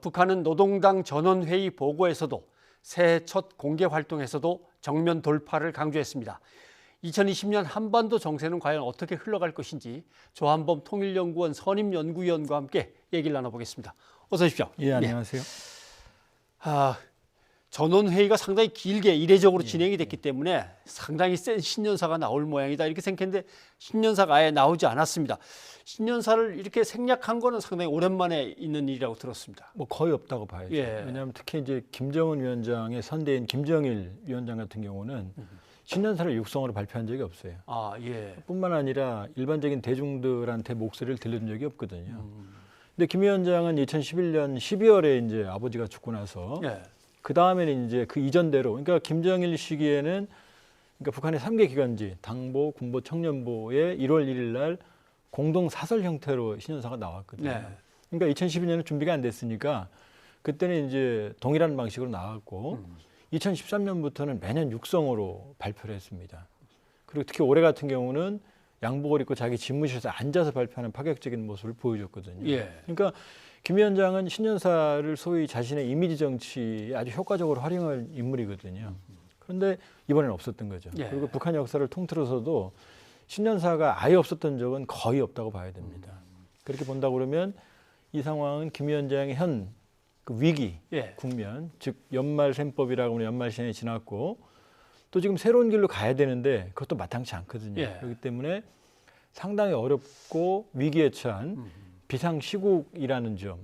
북한은 노동당 전원회의 보고에서도 새해 첫 공개 활동에서도 정면 돌파를 강조했습니다. 2020년 한반도 정세는 과연 어떻게 흘러갈 것인지 조한범 통일연구원 선임연구위원과 함께 얘기를 나눠보겠습니다. 어서 오십시오. 예, 안녕하세요. 전원회의가 상당히 길게 이례적으로 진행이 됐기 때문에 상당히 센 신년사가 나올 모양이다 이렇게 생각했는데 신년사가 아예 나오지 않았습니다. 신년사를 이렇게 생략한 거는 상당히 오랜만에 있는 일이라고 들었습니다. 뭐 거의 없다고 봐야죠. 예. 왜냐하면 특히 이제 김정은 위원장의 선대인 김정일 위원장 같은 경우는 신년사를 육성으로 발표한 적이 없어요. 아, 예. 뿐만 아니라 일반적인 대중들한테 목소리를 들려준 적이 없거든요. 근데 김 위원장은 2011년 12월에 이제 아버지가 죽고 나서 예. 그 다음에는 이제 그 이전대로, 그러니까 김정일 시기에는 그러니까 북한의 3개 기관지 당보, 군보, 청년보의 1월 1일 날 공동 사설 형태로 신년사가 나왔거든요. 네. 그러니까 2012년은 준비가 안 됐으니까 그때는 이제 동일한 방식으로 나왔고 2013년부터는 매년 육성으로 발표를 했습니다. 그리고 특히 올해 같은 경우는 양복을 입고 자기 집무실에서 앉아서 발표하는 파격적인 모습을 보여줬거든요. 예. 그러니까 김 위원장은 신년사를 소위 자신의 이미지 정치에 아주 효과적으로 활용할 인물이거든요. 그런데 이번에는 없었던 거죠. 예. 그리고 북한 역사를 통틀어서도 신년사가 아예 없었던 적은 거의 없다고 봐야 됩니다. 그렇게 본다 그러면 이 상황은 김 위원장의 현 그 위기 예. 국면, 즉 연말셈법이라고 하는 연말시행이 지났고 또 지금 새로운 길로 가야 되는데 그것도 마땅치 않거든요. 예. 그렇기 때문에 상당히 어렵고 위기에 처한 비상시국이라는 점.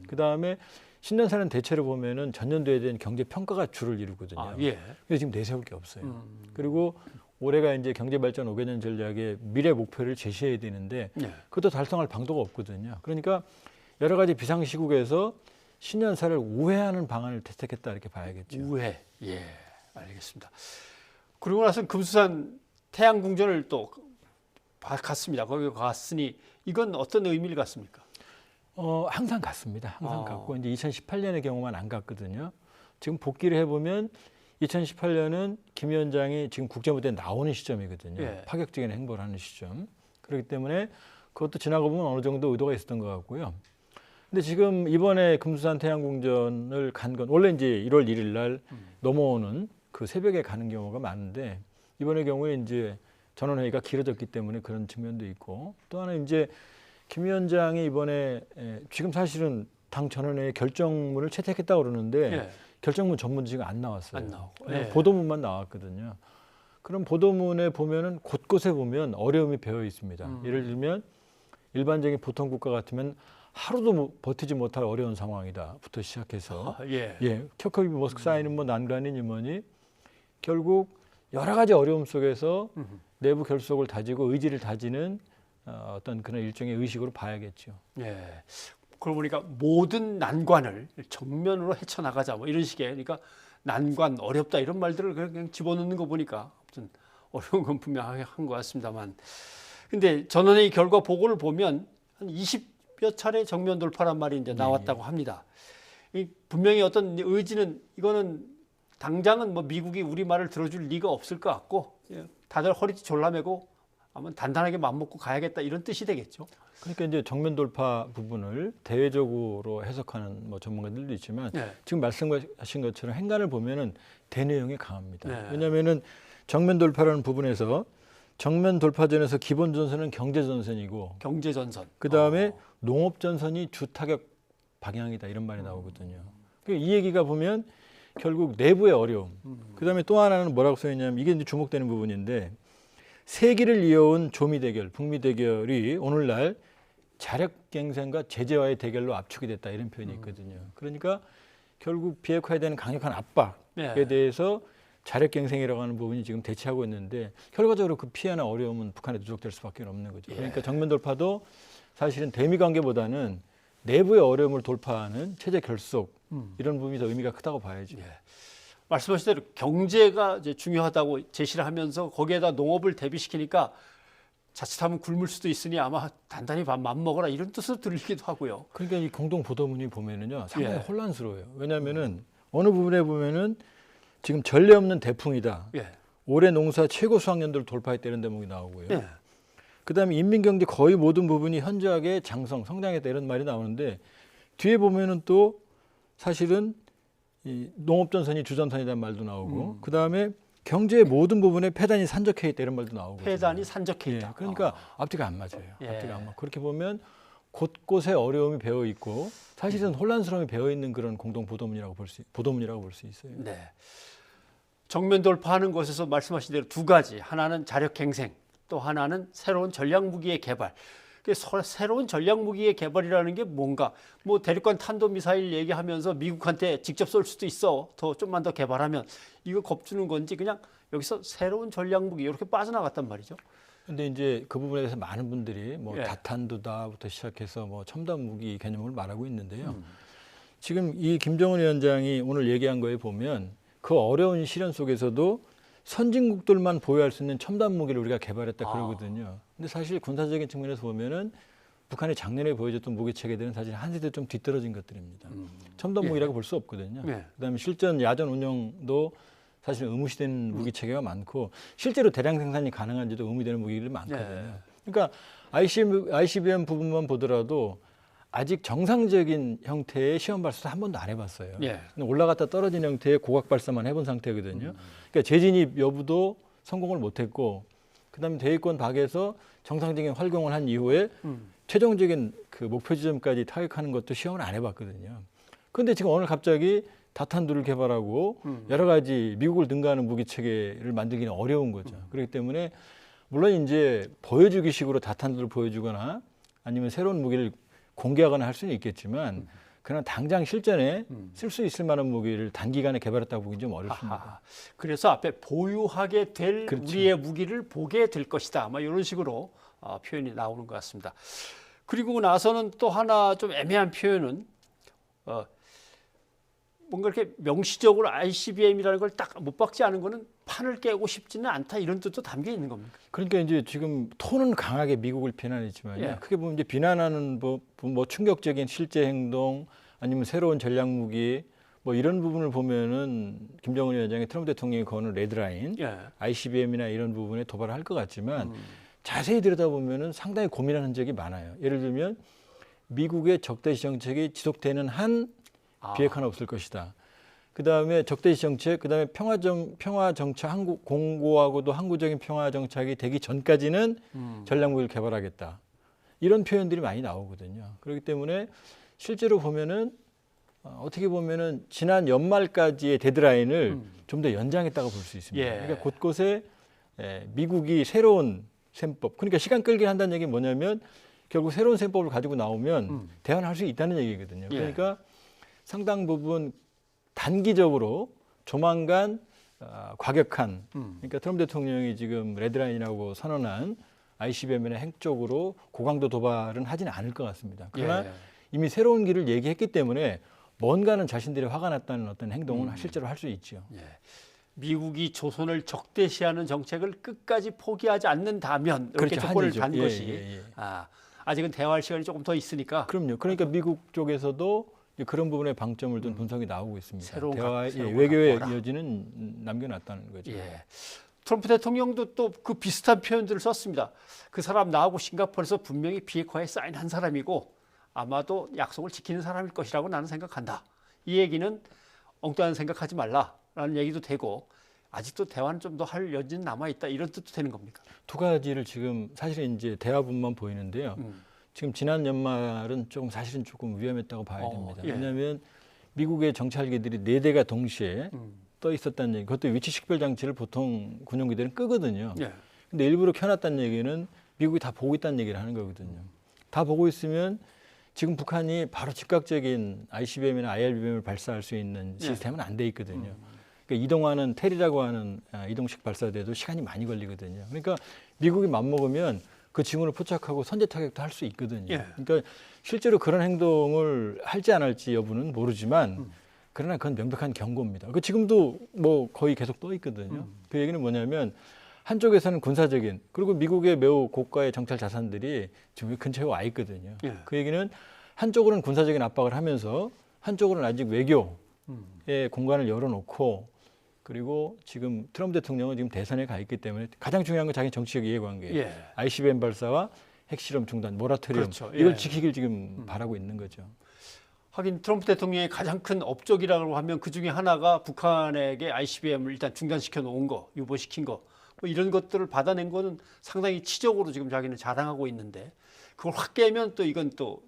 그다음에 신년사는 대체로 보면은 전년도에 대한 경제 평가가 주를 이루거든요. 아, 예. 그래서 지금 내세울 게 없어요. 그리고 올해가 이제 경제발전 5개년 전략의 미래 목표를 제시해야 되는데 예. 그것도 달성할 방도가 없거든요. 그러니까 여러 가지 비상시국에서 신년사를 우회하는 방안을 채택했다 이렇게 봐야겠죠. 우회. 예. 알겠습니다. 그러고 나서 금수산 태양궁전을 또 갔습니다. 거기 갔으니 이건 어떤 의미를 갖습니까? 항상 갔습니다. 항상 갔고 이제 2018년의 경우만 안 갔거든요. 지금 복귀를 해보면 2018년은 김 위원장이 지금 국제무대에 나오는 시점이거든요. 예. 파격적인 행보를 하는 시점. 그렇기 때문에 그것도 지나고 보면 어느 정도 의도가 있었던 것 같고요. 근데 지금 이번에 금수산 태양궁전을 간 건 원래 이제 1월 1일 날 넘어오는 그 새벽에 가는 경우가 많은데 이번의 경우에 이제 전원회의가 길어졌기 때문에 그런 측면도 있고 또 하나 이제 김 위원장이 이번에 지금 사실은 당 전원회의 결정문을 채택했다고 그러는데 예. 결정문 전문도 지금 안 나왔어요. 안 나오고. 그냥 예. 보도문만 나왔거든요. 그럼 보도문에 보면은 곳곳에 보면 어려움이 배어 있습니다. 예를 들면 일반적인 보통 국가 같으면 하루도 버티지 못할 어려운 상황이다부터 시작해서 예. 켜커비 모스크 쌓이는 뭐 난관이니 뭐니 결국 여러 가지 어려움 속에서 내부 결속을 다지고 의지를 다지는 어떤 그런 일종의 의식으로 봐야겠죠. 예. 그러고 보니까 모든 난관을 정면으로 헤쳐나가자 뭐 이런 식의 그러니까 난관 어렵다 이런 말들을 그냥 집어넣는 거 보니까 아무튼 어려운 건 분명하게 한 것 같습니다만 근데 전원회의 결과 보고를 보면 한 20여 차례 정면 돌파란 말이 이제 나왔다고 합니다. 분명히 어떤 의지는 이거는 당장은 뭐 미국이 우리 말을 들어줄 리가 없을 것 같고 다들 허리띠 졸라매고 아마 단단하게 맘먹고 가야겠다 이런 뜻이 되겠죠. 그러니까 이제 정면 돌파 부분을 대외적으로 해석하는 뭐 전문가들도 있지만 지금 말씀하신 것처럼 행간을 보면은 대내용이 강합니다. 왜냐하면은 정면 돌파라는 부분에서 정면 돌파전에서 기본 전선은 경제 전선이고 경제 전선. 그 다음에 농업 전선이 주타격 방향이다 이런 말이 나오거든요. 그러니까 이 얘기가 보면 결국 내부의 어려움. 그 다음에 또 하나는 뭐라고 써있냐면 이게 이제 주목되는 부분인데 세기를 이어온 조미 대결, 북미 대결이 오늘날 자력갱생과 제재와의 대결로 압축이 됐다 이런 표현이 있거든요. 그러니까 결국 비핵화에 대한 강력한 압박에 대해서 자력갱생이라고 하는 부분이 지금 대치하고 있는데 결과적으로 그 피해나 어려움은 북한에 누적될 수밖에 없는 거죠. 그러니까 정면 돌파도 사실은 대미 관계보다는 내부의 어려움을 돌파하는 체제 결속 이런 부분이 더 의미가 크다고 봐야죠. 말씀하신 대로 경제가 이제 중요하다고 제시를 하면서 거기에다 농업을 대비시키니까 자칫하면 굶을 수도 있으니 아마 단단히 맘먹어라 이런 뜻으로 들리기도 하고요. 그러니까 이 공동 보도문이 보면은요 상당히 혼란스러워요. 왜냐하면은 어느 부분에 보면은 지금 전례 없는 대풍이다. 올해 농사 최고 수확년도를 돌파했다는 대목이 나오고요. 그다음에 인민경제 거의 모든 부분이 현저하게 장성, 성장했다 이런 말이 나오는데 뒤에 보면은 또 사실은 이 농업전선이 주전선이라는 말도 나오고 그 다음에 경제의 모든 부분에 폐단이 산적해 있다 이런 말도 나오고. 폐단이 산적해 있다. 그러니까 앞뒤가 안 맞아요. 예. 앞뒤가 안 맞고 그렇게 보면 곳곳에 어려움이 배어 있고 사실은 혼란스러움이 배어 있는 그런 공동 보도문이라고 볼 수 있어요. 네. 정면 돌파하는 것에서 말씀하신 대로 두 가지. 하나는 자력갱생, 또 하나는 새로운 전략무기의 개발. 새로운 전략무기의 개발이라는 게 뭔가 뭐 대륙간 탄도미사일 얘기하면서 미국한테 직접 쏠 수도 있어. 더 좀만 더 개발하면 이거 겁주는 건지 그냥 여기서 새로운 전략무기 이렇게 빠져나갔단 말이죠. 근데 이제 그 부분에 대해서 많은 분들이 뭐 예. 다탄두다부터 시작해서 뭐 첨단 무기 개념을 말하고 있는데요. 지금 이 김정은 위원장이 오늘 얘기한 거에 보면 그 어려운 시련 속에서도 선진국들만 보유할 수 있는 첨단 무기를 우리가 개발했다 그러거든요. 근데 사실 군사적인 측면에서 보면은 북한이 작년에 보여줬던 무기 체계들은 사실 한 세대 좀 뒤떨어진 것들입니다. 첨단 무기라고 볼 수 없거든요. 예. 그다음에 실전 야전 운영도 사실 의무시되는 무기 체계가 많고 실제로 대량 생산이 가능한지도 의무되는 무기들이 많거든요. 그러니까 ICBM 부분만 보더라도 아직 정상적인 형태의 시험 발사도 한 번도 안 해봤어요. 예. 올라갔다 떨어진 형태의 고각 발사만 해본 상태거든요. 그러니까 재진입 여부도 성공을 못했고, 그다음에 대위권 밖에서 정상적인 활공을 한 이후에 최종적인 그 목표 지점까지 타격하는 것도 시험을 안 해봤거든요. 그런데 지금 오늘 갑자기 다탄두를 개발하고 여러 가지 미국을 능가하는 무기 체계를 만들기는 어려운 거죠. 그렇기 때문에 물론 이제 보여주기식으로 다탄두를 보여주거나 아니면 새로운 무기를 공개하거나 할 수는 있겠지만 그러나 당장 실전에 쓸 수 있을 만한 무기를 단기간에 개발했다고 보기는 좀 어렵습니다. 아하. 그래서 앞에 보유하게 될 그렇죠. 우리의 무기를 보게 될 것이다. 아마 이런 식으로 표현이 나오는 것 같습니다. 그리고 나서는 또 하나 좀 애매한 표현은 뭔가 이렇게 명시적으로 ICBM이라는 걸 딱 못 박지 않은 거는 판을 깨고 싶지는 않다 이런 뜻도 담겨 있는 겁니까? 그러니까 이제 지금 톤은 강하게 미국을 비난했지만요. 예. 크게 보면 이제 비난하는 뭐 충격적인 실제 행동 아니면 새로운 전략 무기 뭐 이런 부분을 보면은 김정은 위원장이 트럼프 대통령이 거는 레드라인, 예. ICBM이나 이런 부분에 도발을 할 것 같지만 자세히 들여다보면은 상당히 고민하는 적이 많아요. 예를 들면 미국의 적대시 정책이 지속되는 한 비핵화는 없을 것이다. 그다음에 적대시 정책, 그다음에 평화 정책 공고하고도 항구적인 평화 정착이 되기 전까지는 전략무기를 개발하겠다. 이런 표현들이 많이 나오거든요. 그렇기 때문에 실제로 보면은 어떻게 보면은 지난 연말까지의 데드라인을 좀 더 연장했다고 볼 수 있습니다. 예. 그러니까 곳곳에 미국이 새로운 셈법, 그러니까 시간 끌기 한다는 얘기는 뭐냐면 결국 새로운 셈법을 가지고 나오면 대화를 할 수 있다는 얘기거든요. 예. 그러니까 상당 부분 단기적으로 조만간 과격한, 그러니까 트럼프 대통령이 지금 레드라인이라고 선언한 ICBM이나 핵 쪽으로 고강도 도발은 하지는 않을 것 같습니다. 그러나 예. 이미 새로운 길을 얘기했기 때문에 뭔가는 자신들이 화가 났다는 어떤 행동은 실제로 할 수 있죠. 예. 미국이 조선을 적대시하는 정책을 끝까지 포기하지 않는다면 이렇게 그렇죠. 조건을 한이죠. 단 예, 것이 예, 예. 아직은 대화할 시간이 조금 더 있으니까 그럼요. 그러니까 미국 쪽에서도 그런 부분에 방점을 둔 분석이 나오고 있습니다. 새로운 대화의 새로운 외교의 각도라. 여지는 남겨놨다는 거죠. 예. 트럼프 대통령도 또 그 비슷한 표현들을 썼습니다. 그 사람 나하고 싱가포르에서 분명히 비핵화에 사인한 사람이고 아마도 약속을 지키는 사람일 것이라고 나는 생각한다. 이 얘기는 엉뚱한 생각하지 말라라는 얘기도 되고 아직도 대화는 좀 더 할 여지는 남아있다 이런 뜻도 되는 겁니까? 두 가지를 지금 사실은 이제 대화분만 보이는데요. 지금 지난 연말은 사실은 조금 위험했다고 봐야 됩니다. 예. 왜냐하면 미국의 정찰기들이 4대가 동시에 떠 있었다는 얘기, 그것도 위치 식별 장치를 보통 군용기들은 끄거든요. 예. 근데 일부러 켜놨다는 얘기는 미국이 다 보고 있다는 얘기를 하는 거거든요. 다 보고 있으면 지금 북한이 바로 즉각적인 ICBM이나 IRBM을 발사할 수 있는 시스템은 안 돼 있거든요. 그러니까 이동하는 텔이라고 하는 이동식 발사대도 시간이 많이 걸리거든요. 그러니까 미국이 맘먹으면 그 지문을 포착하고 선제 타격도 할 수 있거든요. 예. 그러니까 실제로 그런 행동을 할지 안 할지 여부는 모르지만 그러나 그건 명백한 경고입니다. 그 지금도 뭐 거의 계속 떠 있거든요. 그 얘기는 뭐냐면 한쪽에서는 군사적인 그리고 미국의 매우 고가의 정찰 자산들이 지금 근처에 와 있거든요. 예. 그 얘기는 한쪽으로는 군사적인 압박을 하면서 한쪽으로는 아직 외교의 공간을 열어놓고 그리고 지금 트럼프 대통령은 지금 대선에 가 있기 때문에 가장 중요한 건 자기 정치적 이해관계, 예. ICBM 발사와 핵실험 중단, 모라토리움 그렇죠. 예. 이걸 지키길 지금 바라고 있는 거죠. 하긴 트럼프 대통령의 가장 큰 업적이라고 하면 그 중에 하나가 북한에게 ICBM을 일단 중단시켜 놓은 거, 유보시킨 거, 뭐 이런 것들을 받아낸 거는 상당히 치적으로 지금 자기는 자랑하고 있는데 그걸 확 깨면 또 이건 또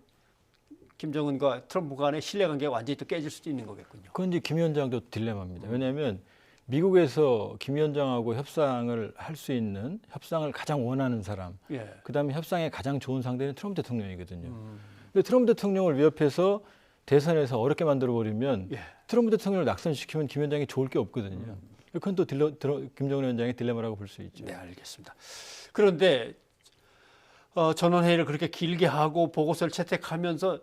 김정은과 트럼프 간의 신뢰관계가 완전히 또 깨질 수도 있는 거겠군요. 그건 이제 김 위원장도 딜레마입니다. 왜냐하면 미국에서 김 위원장하고 협상을 할 수 있는 협상을 가장 원하는 사람, 예. 그다음에 협상에 가장 좋은 상대는 트럼프 대통령이거든요. 근데 트럼프 대통령을 위협해서 대선에서 어렵게 만들어 버리면 예. 트럼프 대통령을 낙선시키면 김 위원장이 좋을 게 없거든요. 그건 또 김정은 위원장의 딜레마라고 볼 수 있죠. 네, 알겠습니다. 그런데 전원회의를 그렇게 길게 하고 보고서를 채택하면서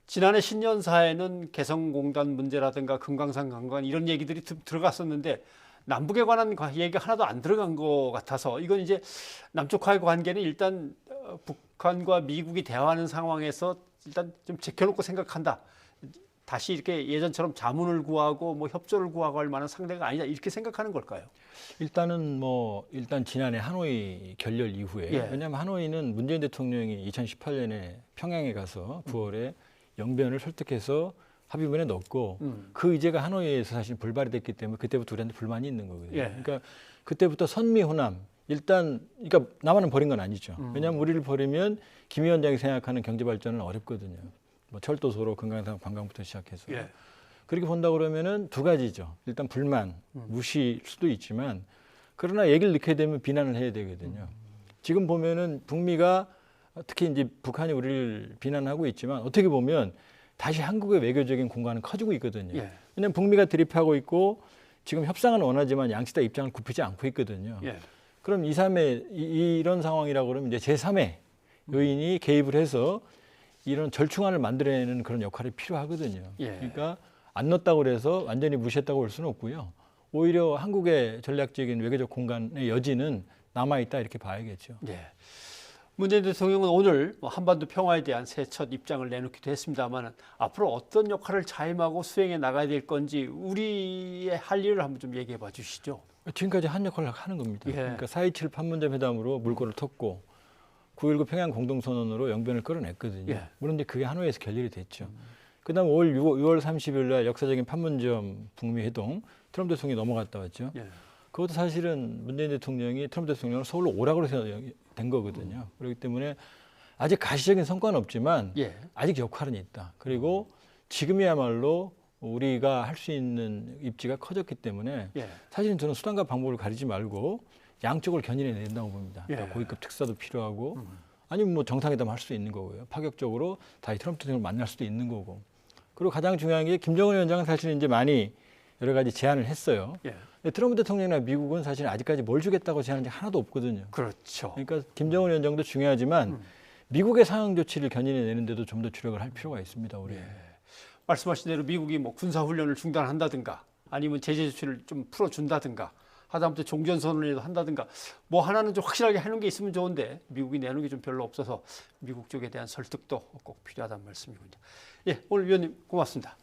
지난해 신년사에는 개성공단 문제라든가 금강산 관광 이런 얘기들이 들어갔었는데 남북에 관한 얘기가 하나도 안 들어간 것 같아서 이건 이제 남쪽과의 관계는 일단 북한과 미국이 대화하는 상황에서 일단 좀 제껴놓고 생각한다. 다시 이렇게 예전처럼 자문을 구하고 뭐 협조를 구하고 할 만한 상대가 아니다 이렇게 생각하는 걸까요? 일단 지난해 하노이 결렬 이후에 예. 왜냐하면 하노이는 문재인 대통령이 2018년에 평양에 가서 9월에 영변을 설득해서 합의문에 넣었고 그 의제가 하노이에서 사실 불발이 됐기 때문에 그때부터 우리한테 불만이 있는 거거든요. 예. 그러니까 그때부터 선미호남 그러니까 남한은 버린 건 아니죠. 왜냐하면 우리를 버리면 김 위원장이 생각하는 경제 발전은 어렵거든요. 뭐 철도, 도로, 금강산 관광부터 시작해서 예. 그렇게 본다 그러면은 두 가지죠. 일단 불만, 무시일 수도 있지만 그러나 얘기를 넣게 되면 비난을 해야 되거든요. 지금 보면은 북미가 특히 이제 북한이 우리를 비난하고 있지만 어떻게 보면 다시 한국의 외교적인 공간은 커지고 있거든요. 예. 왜냐하면 북미가 드립하고 있고 지금 협상은 원하지만 양측 다 입장을 굽히지 않고 있거든요. 예. 그럼 2, 3회 이런 상황이라고 그러면 이제 제3의 요인이 개입을 해서 이런 절충안을 만들어내는 그런 역할이 필요하거든요. 예. 그러니까 안 넣었다고 그래서 완전히 무시했다고 볼 수는 없고요. 오히려 한국의 전략적인 외교적 공간의 여지는 남아있다 이렇게 봐야겠죠. 예. 문재인 대통령은 오늘 한반도 평화에 대한 새 첫 입장을 내놓기도 했습니다만 앞으로 어떤 역할을 자임하고 수행해 나가야 될 건지 우리의 할 일을 한번 좀 얘기해 봐 주시죠. 지금까지 한 역할을 하는 겁니다. 예. 그러니까 4.27 판문점 회담으로 물꼬를 텄고 9.19 평양 공동선언으로 영변을 끌어냈거든요. 예. 물론 이제 그게 하노이에서 결렬이 됐죠. 그다음 6월 30일 날 역사적인 판문점 북미 회동 트럼프 대통령이 넘어갔다 왔죠. 예. 그것도 사실은 문재인 대통령이 트럼프 대통령을 서울로 오라고 해서 된 거거든요. 그렇기 때문에 아직 가시적인 성과는 없지만 예. 아직 역할은 있다. 그리고 지금이야말로 우리가 할 수 있는 입지가 커졌기 때문에 예. 사실은 저는 수단과 방법을 가리지 말고 양쪽을 견인해 낸다고 봅니다. 예. 그러니까 고위급 특사도 필요하고 아니면 뭐 정상회담 할 수도 있는 거고요. 파격적으로 다시 트럼프 대통령을 만날 수도 있는 거고. 그리고 가장 중요한 게 김정은 위원장은 사실 이제 많이 여러 가지 제안을 했어요. 예. 근데 트럼프 대통령이나 미국은 사실 아직까지 뭘 주겠다고 제안한 게 하나도 없거든요. 그렇죠. 그러니까 김정은 위원장도 중요하지만 미국의 상황 조치를 견인해 내는데도 좀 더 주력을 할 필요가 있습니다. 우리. 말씀하신 대로 미국이 뭐 군사 훈련을 중단한다든가 아니면 제재 조치를 좀 풀어준다든가 하다못해 종전선언이라도 한다든가 뭐 하나는 좀 확실하게 하는 게 있으면 좋은데 미국이 내는 게 좀 별로 없어서 미국 쪽에 대한 설득도 꼭 필요하다는 말씀이군요. 예, 오늘 위원님 고맙습니다.